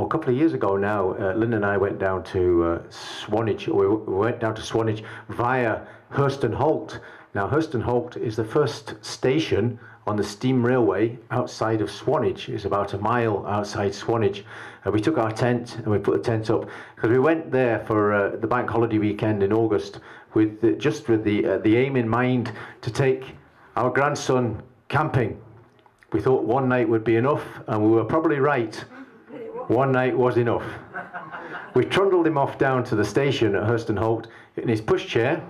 a couple of years ago now, Lynn and I went down to Swanage. We went down to Swanage via Hurston Holt. Now, Hurston Holt is the first station on the steam railway outside of Swanage. It's about a mile outside Swanage. We took our tent and we put the tent up because we went there for the bank holiday weekend in August with the aim in mind to take our grandson camping. We thought one night would be enough, and we were probably right. One night was enough. We trundled him off down to the station at Hurston Holt in his pushchair,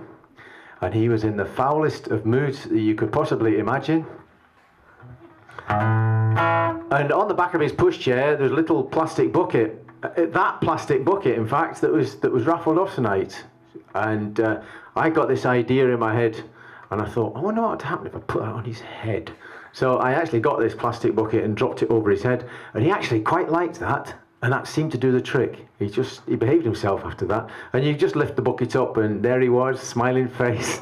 and he was in the foulest of moods that you could possibly imagine. And on the back of his pushchair, there's a little plastic bucket. That plastic bucket, in fact, that was raffled off tonight. And I got this idea in my head, and I thought, I wonder what would happen if I put that on his head. So I actually got this plastic bucket and dropped it over his head, and he actually quite liked that, and that seemed to do the trick. He behaved himself after that, and you just lift the bucket up, and there he was, smiling face.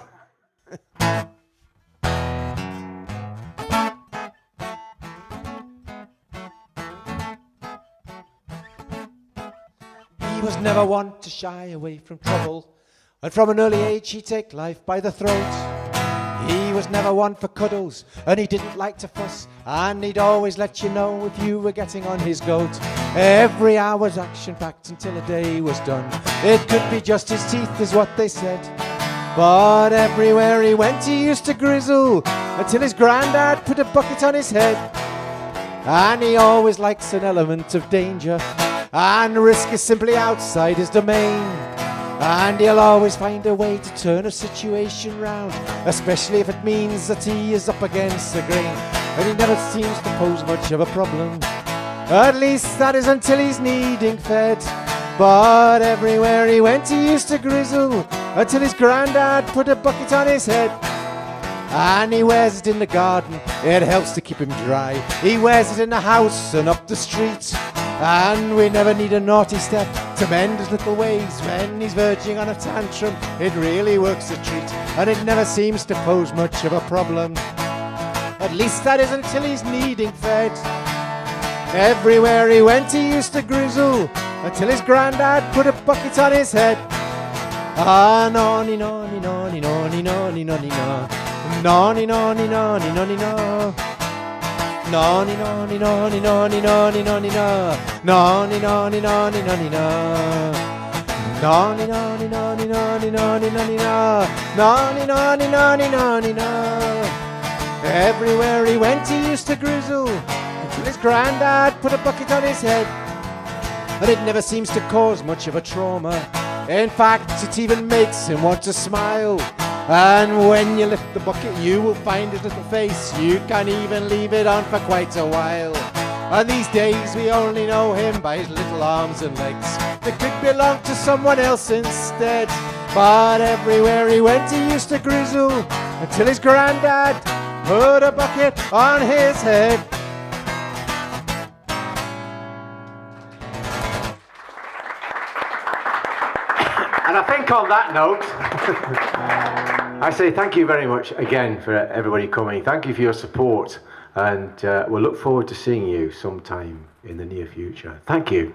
He was never one to shy away from trouble, and from an early age he'd take life by the throat. He was never one for cuddles, and he didn't like to fuss, and he'd always let you know if you were getting on his goat. Every hour was action-packed until a day was done. It could be just his teeth is what they said, but everywhere he went he used to grizzle until his granddad put a bucket on his head. And he always likes an element of danger, and risk is simply outside his domain. And he'll always find a way to turn a situation round, especially if it means that he is up against the grain. And he never seems to pose much of a problem, at least that is until he's needing fed. But everywhere he went he used to grizzle until his granddad put a bucket on his head. And he wears it in the garden, it helps to keep him dry. He wears it in the house and up the street, and we never need a naughty step to mend his little ways when he's verging on a tantrum. It really works a treat, and it never seems to pose much of a problem, at least that is until he's needing fed. Everywhere he went he used to grizzle until his granddad put a bucket on his head. Ah, nonny, nonny, nonny, nonny, nonny, nonny, no. Nonny, nonny, nonny, nonny, no. Nonny, nonny, nonny, nonny, nonny, nonny, no. Nonny, nonny, nonny, nonny, no. Nonny, nonny, nonny, nonny, nonny, nonny, no. Nonny, nonny, nonny, nonny, no. Everywhere he went he used to grizzle until his granddad put a bucket on his head. And it never seems to cause much of a trauma. In fact, it even makes him want to smile. And when you lift the bucket, you will find his little face. You can even leave it on for quite a while. And these days we only know him by his little arms and legs that could belong to someone else instead. But everywhere he went he used to grizzle until his granddad put a bucket on his head. And I think on that note, I say thank you very much again for everybody coming. Thank you for your support, and we'll look forward to seeing you sometime in the near future. Thank you.